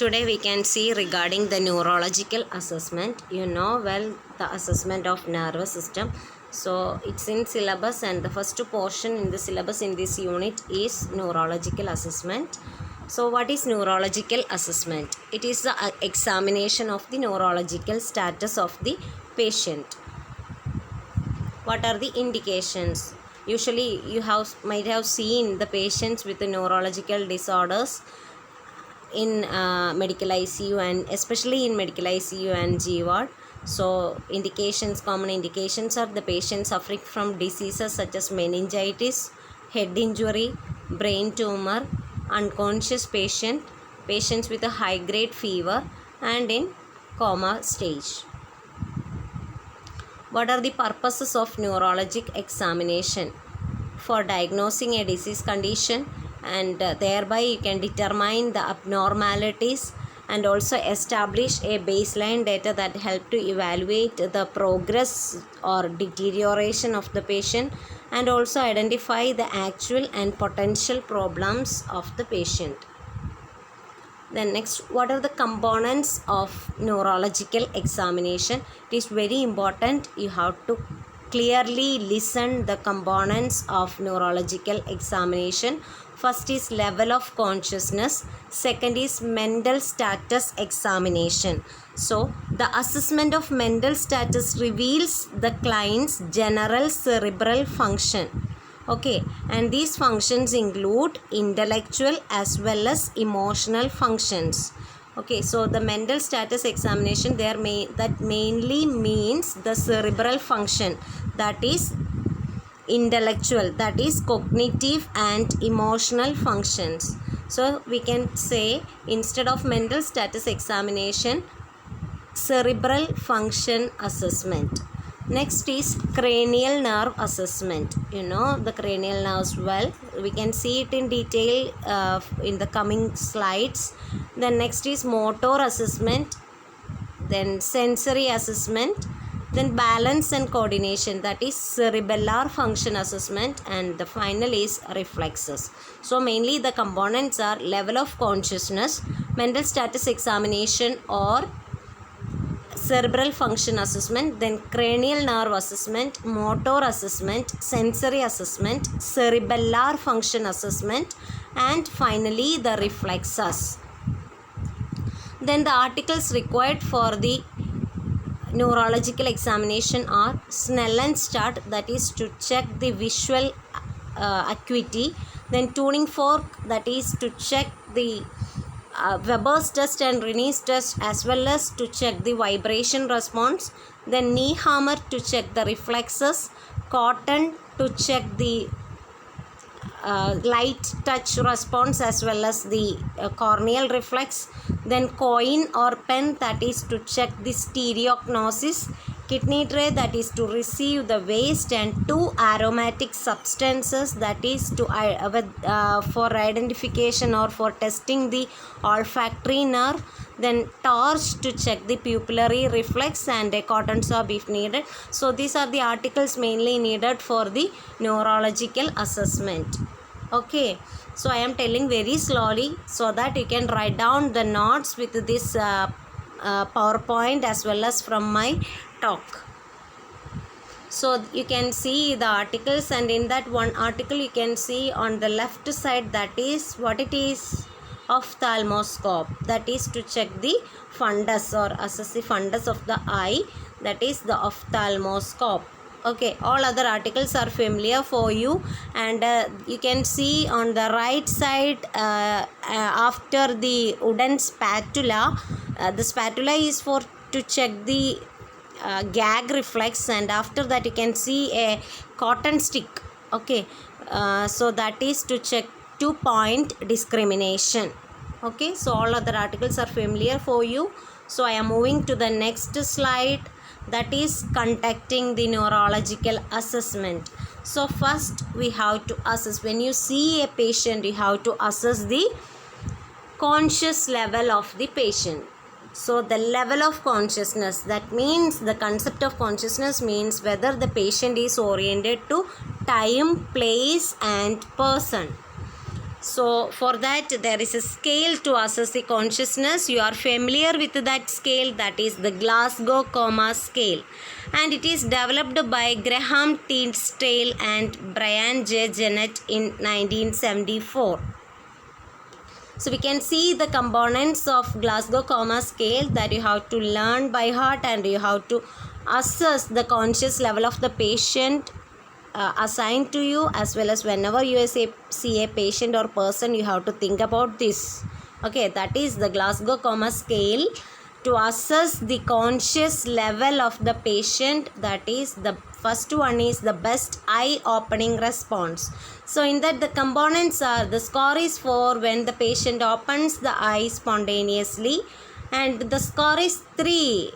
Today we can see regarding the neurological assessment. You know well the assessment of nervous system. So it's in syllabus, and the first portion in the syllabus in this unit is neurological assessment. So what is neurological assessment? It is the examination of the neurological status of the patient. What are the indications? Usually you might have seen the patients with the neurological disorders in medical ICU, and especially in medical ICU and G ward. So common indications are the patient suffering from diseases such as meningitis, head injury, brain tumor, unconscious patients with a high grade fever and in coma stage. What are the purposes of neurologic examination? For diagnosing a disease condition, and thereby you can determine the abnormalities and also establish a baseline data that help to evaluate the progress or deterioration of the patient, and also identify the actual and potential problems of the patient. Then next, what are the components of neurological examination? It is very important. You have to clearly listen the components of neurological examination. First is level of consciousness. Second is mental status examination. So the assessment of mental status reveals the client's general cerebral function. Okay, and these functions include intellectual as well as emotional functions. Okay, so the mental status examination that mainly means the cerebral function, that is intellectual, that is cognitive and emotional functions. So we can say, instead of mental status examination, cerebral function assessment. Next is cranial nerve assessment. You know the cranial nerves well. We can see it in detail in the coming slides. Then next is motor assessment, then sensory assessment, then balance and coordination, that is cerebellar function assessment, and the final is reflexes. So mainly the components are level of consciousness, mental status examination or cerebral function assessment, then cranial nerve assessment, motor assessment, sensory assessment, cerebellar function assessment, and finally the reflexes. Then the articles required for the neurological examination are Snellen's chart, that is to check the visual acuity, then tuning fork, that is to check the Weber's test and Rinne's test, as well as to check the vibration response, then knee hammer to check the reflexes, cotton to check the light touch response as well as the corneal reflex, then coin or pen, that is to check the stereognosis, kidney tray, that is to receive the waste, and two aromatic substances, that is to for identification or for testing the olfactory nerve, then torch to check the pupillary reflex, and a cotton swab if needed. So these are the articles mainly needed for the neurological assessment. Okay, so I am telling very slowly so that you can write down the notes with this PowerPoint as well as from my talk. So you can see the articles, and in that one article you can see on the left side, that is what it is, ophthalmoscope, that is to check the fundus or assess the fundus of the eye, that is the ophthalmoscope. Okay, all other articles are familiar for you, and you can see on the right side after the wooden spatula, the spatula is for to check the gag reflex, and after that you can see a cotton stick. Okay, so that is to check 2-point discrimination. Okay, so all other articles are familiar for you. So I am moving to the next slide, that is conducting the neurological assessment. So first we have to assess, when you see a patient you have to assess the conscious level of the patient. So the level of consciousness, that means the concept of consciousness means whether the patient is oriented to time, place and person. So for that there is a scale to assess the consciousness. You are familiar with that scale, that is the Glasgow Coma Scale, and it is developed by Graham Teasdale and Brian J. Jennett in 1974. So we can see the components of Glasgow Coma Scale that you have to learn by heart, and you have to assess the conscious level of the patient assigned to you, as well as whenever you see a patient or person, you have to think about this. Okay, that is the Glasgow Coma Scale to assess the conscious level of the patient. That is, the first one is the best eye opening response. So in that the components are, the score is 4 when the patient opens the eye spontaneously, and the score is 3.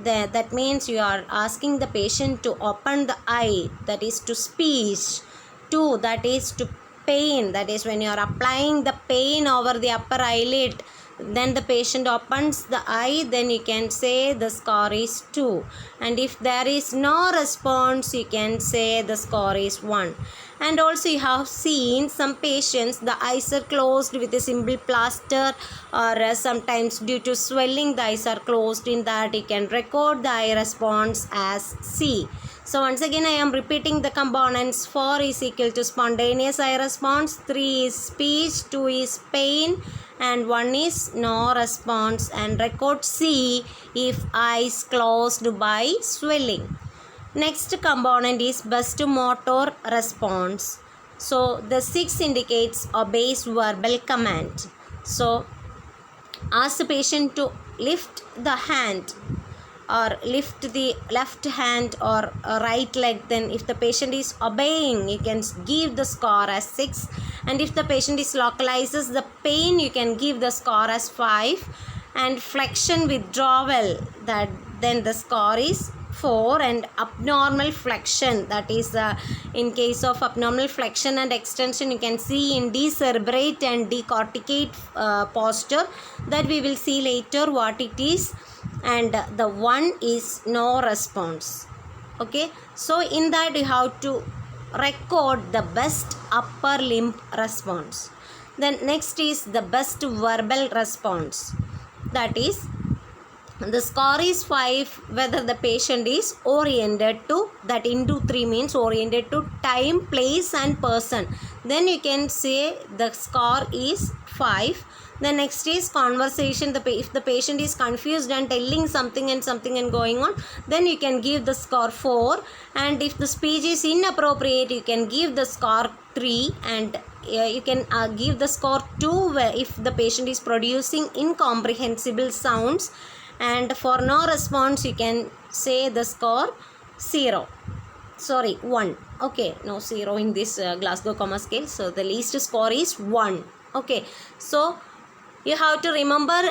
That means you are asking the patient to open the eye, that is to speech. 2, that is to pain, that is when you are applying the pain over the upper eyelid, then the patient opens the eye, then you can say the score is 2. And if there is no response, you can say the score is 1. And also you have seen some patients, the eyes are closed with a simple plaster, or sometimes due to swelling the eyes are closed. In that you can record the eye response as C. So once again I am repeating the components. 4 is equal to spontaneous eye response, 3 is speech, 2 is pain, and 1 is no response, and record C if eyes closed by swelling. Next component is best motor response. So the 6 indicates obeys verbal command. So ask the patient to lift the hand, or lift the left hand or right leg. Then if the patient is obeying, you can give the score as 6, and if the patient is localizes the pain, you can give the score as 5, and flexion withdrawal, that then the score is 4, and abnormal flexion, that is in case of abnormal flexion and extension, you can see in decerebrate and decorticate posture, that we will see later what it is. And the 1 is no response. Okay, so in that you have to record the best upper limb response. Then next is the best verbal response, that is the score is 5 whether the patient is oriented to, that into 3 means oriented to time, place and person, then you can say the score is 5. The next is conversation. If the patient is confused and telling something and going on, then you can give the score 4. And if the speech is inappropriate, you can give the score 3. And you can give the score 2 if the patient is producing incomprehensible sounds. And for no response, you can say the score 1. Okay, no 0 in this Glasgow Coma Scale. So the least score is 1. Okay, so you have to remember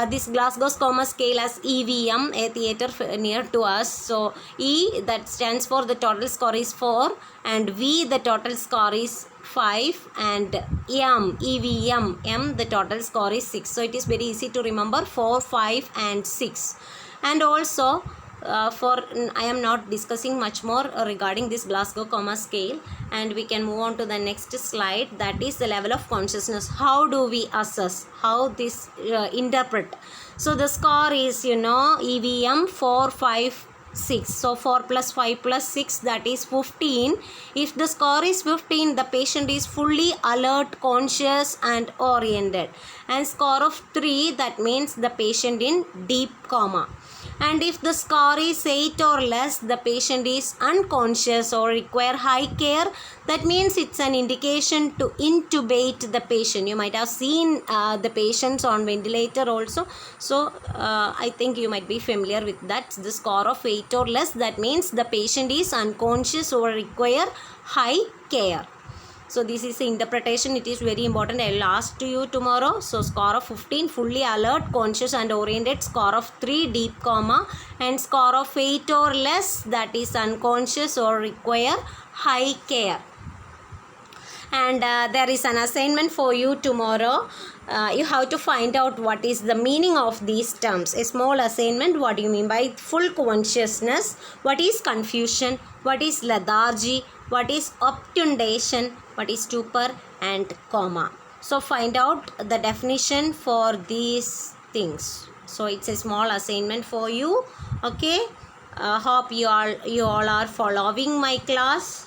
this Glasgow Coma Scale as EVM, a theatre near to us. So E, that stands for the total score is 4, and V, the total score is 5, and M, EVM, M, the total score is 6. So it is very easy to remember 4, 5 and 6. And also I am not discussing much more regarding this Glasgow Coma Scale, and we can move on to the next slide, that is the level of consciousness. How do we assess, how this interpret? So the score is EVM 4, 5, 6. So 4 plus 5 plus 6, that is 15. If the score is 15, the patient is fully alert, conscious and oriented. And score of 3, that means the patient in deep coma. And if the score is 8 or less, the patient is unconscious or require high care. That means it's an indication to intubate the patient. You might have seen the patients on ventilator also. So I think you might be familiar with that. The score of 8 or less, that means the patient is unconscious or require high care. So this is the interpretation. It is very important. I will ask to you tomorrow. So score of 15, fully alert, conscious and oriented. Score of 3, deep coma. And score of 8 or less, that is unconscious or require high care. And there is an assignment for you tomorrow. You have to find out what is the meaning of these terms. A small assignment. What do you mean by full consciousness? What is confusion? What is lethargy? What is obtundation? What is stupor and coma? So find out the definition for these things. So it's a small assignment for you. Okay. Hope you all are following my class.